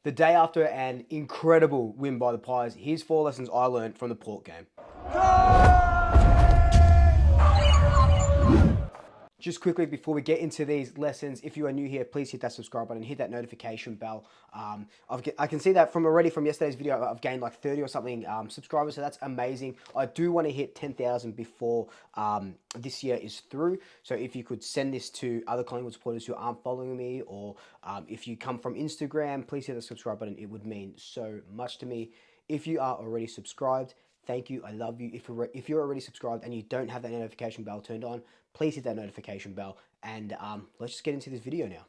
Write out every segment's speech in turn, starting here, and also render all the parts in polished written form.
The day after an incredible win by the Pies, here's 4 lessons I learned from the Port game. Just quickly before we get into these lessons, if you are new here, please hit that subscribe button, hit that notification bell. I can see that from yesterday's video, I've gained like 30 or something subscribers, so that's amazing. I do want to hit 10,000 before this year is through. So if you could send this to other Collingwood supporters who aren't following me, or if you come from Instagram, please hit the subscribe button. It would mean so much to me. If you are already subscribed, thank you. I love you. If you're already subscribed and you don't have that notification bell turned on, please hit that notification bell. And let's just get into this video now.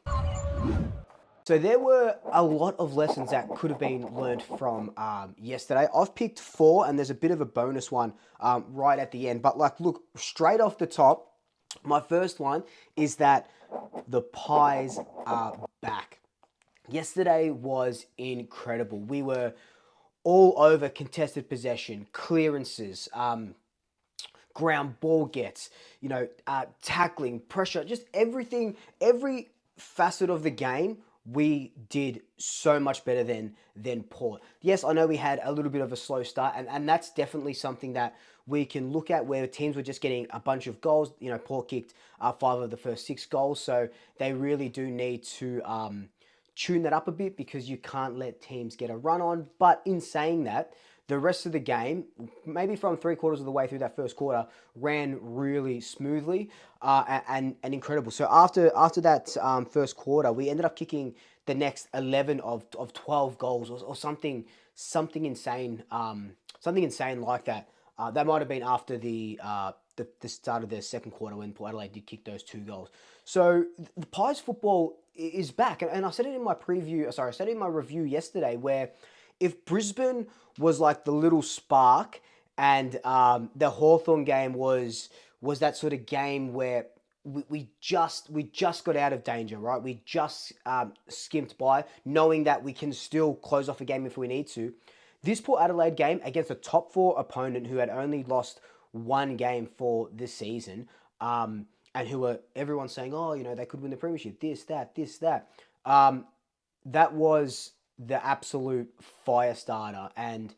So there were a lot of lessons that could have been learned from yesterday. I've picked 4, and there's a bit of a bonus one right at the end. But like, look, straight off the top, my first one is that the Pies are back. Yesterday was incredible. We were all over contested possession, clearances, ground ball gets, tackling, pressure, just everything, every facet of the game, we did so much better than Port. Yes, I know we had a little bit of a slow start, and that's definitely something that we can look at, where teams were just getting a bunch of goals. Port kicked 5 of the first 6 goals, so they really do need to tune that up a bit, because you can't let teams get a run on. But in saying that, the rest of the game, maybe from 3/4 of the way through that first quarter, ran really smoothly and incredible. So after that first quarter, we ended up kicking the next 11 of 12 goals, or something insane, something insane like that. That might have been after the start of the second quarter, when Port Adelaide did kick those 2 goals. So the Pies football is back, and I said it in my preview. Sorry, I said it in my review yesterday, where if Brisbane was like the little spark, and the Hawthorn game was that sort of game where we just got out of danger, right? We just skimped by, knowing that we can still close off a game if we need to. This Port Adelaide game against a top 4 opponent who had only lost 1 game for this season, and who were everyone saying, oh, they could win the premiership, this, that. That was the absolute fire starter. And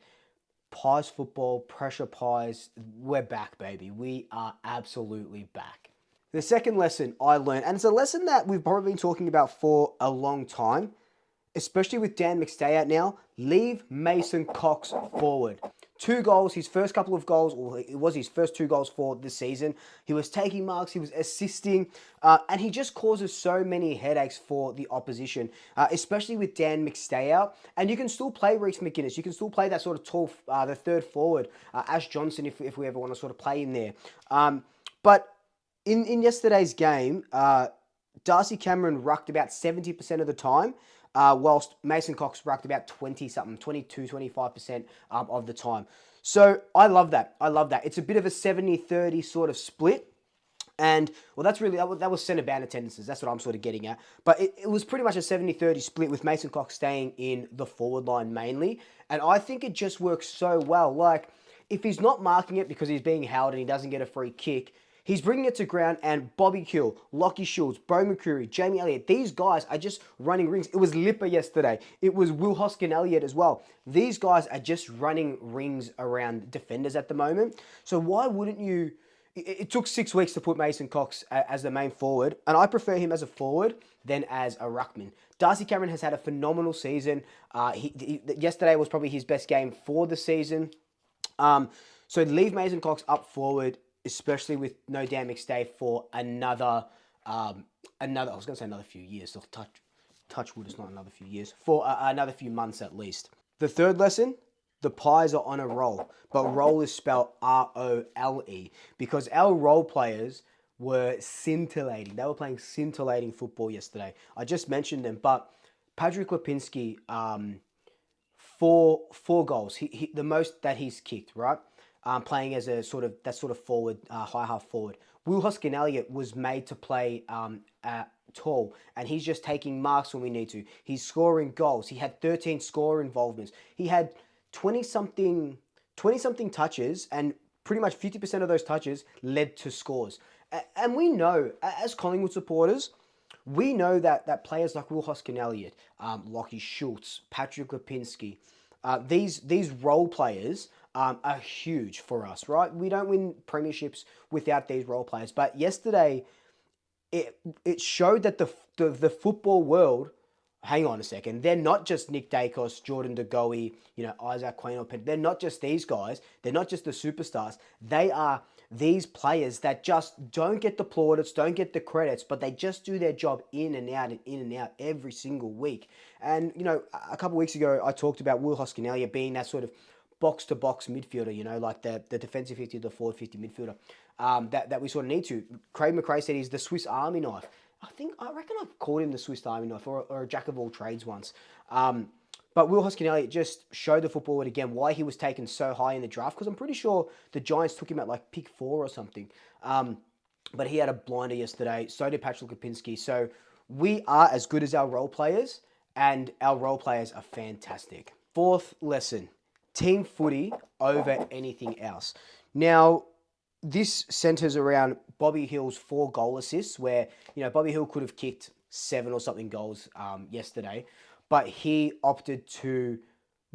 Pies football, pressure Pies, we're back, baby. We are absolutely back. The second lesson I learned, and it's a lesson that we've probably been talking about for a long time, especially with Dan McStay out now, leave Mason Cox forward. 2 goals, his first couple of goals, or it was his first 2 goals for the season. He was taking marks, he was assisting, and he just causes so many headaches for the opposition, especially with Dan McStay out. And you can still play Reece McGuinness, you can still play that sort of tall, the third forward, Ash Johnson, if we ever want to sort of play in there. But in yesterday's game, Darcy Cameron rucked about 70% of the time, whilst Mason Cox rucked about 20-something, 22, 25% of the time. So I love that. It's a bit of a 70-30 sort of split. And, well, that was centre band attendances. That's what I'm sort of getting at. But it was pretty much a 70-30 split, with Mason Cox staying in the forward line mainly. And I think it just works so well. Like, if he's not marking it because he's being held and he doesn't get a free kick, he's bringing it to ground, and Bobby Kill, Lockie Shields, Bo McCreary, Jamie Elliott, these guys are just running rings. It was Lipper yesterday. It was Will Hoskin-Elliott as well. These guys are just running rings around defenders at the moment. So why wouldn't you... It took 6 weeks to put Mason Cox as the main forward, and I prefer him as a forward than as a ruckman. Darcy Cameron has had a phenomenal season. Yesterday was probably his best game for the season. So leave Mason Cox up forward, especially with no Dan McStay for another I was going to say another few years. So touch wood, it's not another few years. For another few months at least. The third lesson, the Pies are on a roll. But roll is spelled R-O-L-E. Because our role players were scintillating. They were playing scintillating football yesterday. I just mentioned them. But Patrick Lipinski, 4 goals. The most that he's kicked, right? Playing as a sort of forward, high half forward. Will Hoskin-Elliott was made to play tall, and he's just taking marks when we need to. He's scoring goals. He had 13 score involvements. He had 20-something touches, and pretty much 50% of those touches led to scores. And we know, as Collingwood supporters, We know that players like Will Hoskin-Elliott, Lockie Schultz, Patrick Lipinski, these role players are huge for us, right? We don't win premierships without these role players. But yesterday, it showed that the football world. Hang on a second. They're not just Nick Dacos, Jordan De Goey, Isaac Quain or Penn. They're not just these guys. They're not just the superstars. They are these players that just don't get the plaudits, don't get the credits, but they just do their job in and out and in and out every single week. And, a couple of weeks ago, I talked about Will Hoskin-Elliott being that sort of box-to-box midfielder, like the defensive 50, the forward 50 midfielder that we sort of need to. Craig McRae said he's the Swiss Army knife. I reckon I've called him the Swiss Army knife or a jack of all trades once. But Will Hoskin-Elliott just showed the football again why he was taken so high in the draft, because I'm pretty sure the Giants took him at like pick 4 or something. But he had a blinder yesterday. So did Patrick Lipinski. So we are as good as our role players, and our role players are fantastic. Fourth lesson, team footy over anything else. Now, this centers around Bobby Hill's 4 goal assists, where, Bobby Hill could have kicked 7 or something goals yesterday, but he opted to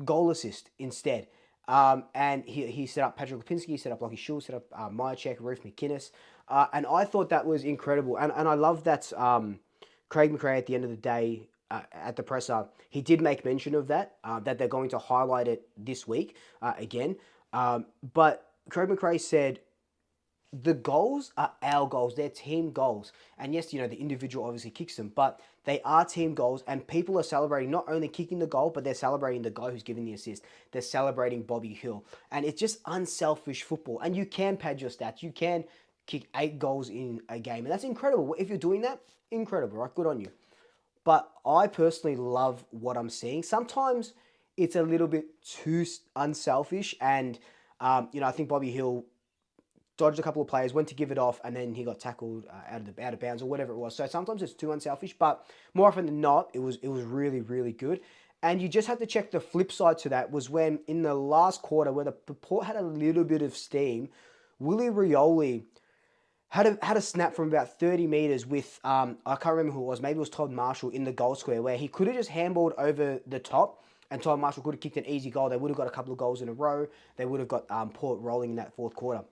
goal assist instead. And he set up Patrick Lipinski, he set up Lockie Schultz, set up Myercheck, Ruth McInnes. And I thought that was incredible. And I love that Craig McRae at the end of the day, at the presser, he did make mention of that they're going to highlight it this week again. But Craig McRae said, the goals are our goals. They're team goals. And yes, the individual obviously kicks them, but they are team goals, and people are celebrating not only kicking the goal, but they're celebrating the guy who's giving the assist. They're celebrating Bobby Hill. And it's just unselfish football. And you can pad your stats. You can kick 8 goals in a game. And that's incredible. If you're doing that, incredible, right? Good on you. But I personally love what I'm seeing. Sometimes it's a little bit too unselfish. And, I think Bobby Hill dodged a couple of players, went to give it off, and then he got tackled out of bounds or whatever it was. So sometimes it's too unselfish, but more often than not, it was really, really good. And you just have to check the flip side to that was when in the last quarter where the Port had a little bit of steam, Willie Rioli had a snap from about 30 metres with, I can't remember who it was, maybe it was Todd Marshall in the goal square, where he could have just handballed over the top, and Todd Marshall could have kicked an easy goal. They would have got a couple of goals in a row. They would have got Port rolling in that fourth quarter.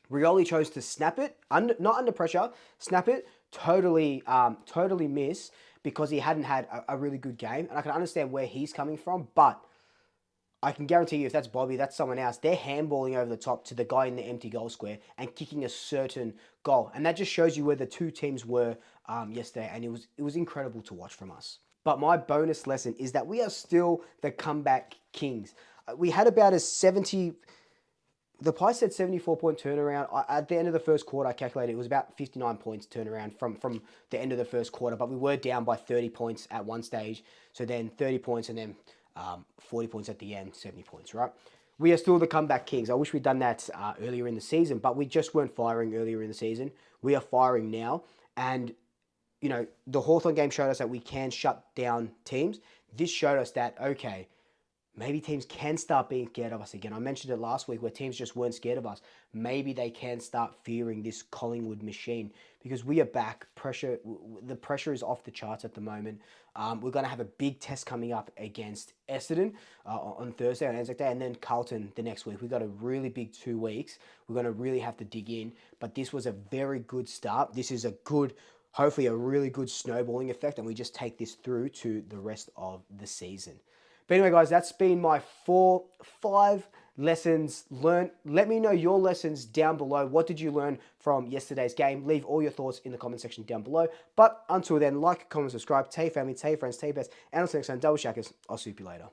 Rioli chose to snap it, not under pressure, snap it, totally miss, because he hadn't had a really good game. And I can understand where he's coming from, but I can guarantee you if that's Bobby, that's someone else, they're handballing over the top to the guy in the empty goal square and kicking a certain goal. And that just shows you where the two teams were yesterday, and it was incredible to watch from us. But my bonus lesson is that we are still the comeback kings. We had about a 70... The Pies said 74-point turnaround. At the end of the first quarter, I calculated it was about 59 points turnaround from the end of the first quarter, but we were down by 30 points at one stage. So then 30 points and then 40 points at the end, 70 points, right? We are still the comeback kings. I wish we'd done that earlier in the season, but we just weren't firing earlier in the season. We are firing now. And, the Hawthorn game showed us that we can shut down teams. This showed us that, okay, maybe teams can start being scared of us again. I mentioned it last week where teams just weren't scared of us. Maybe they can start fearing this Collingwood machine, because we are back. The pressure is off the charts at the moment. We're going to have a big test coming up against Essendon on Thursday, on Anzac Day, and then Carlton the next week. We've got a really big 2 weeks. We're going to really have to dig in. But this was a very good start. This is hopefully a really good snowballing effect, and we just take this through to the rest of the season. But anyway, guys, that's been my 5 lessons learned. Let me know your lessons down below. What did you learn from yesterday's game? Leave all your thoughts in the comment section down below. But until then, like, comment, subscribe, tell your family, tell your friends, tell your best, and until next time, double shackers. I'll see you later.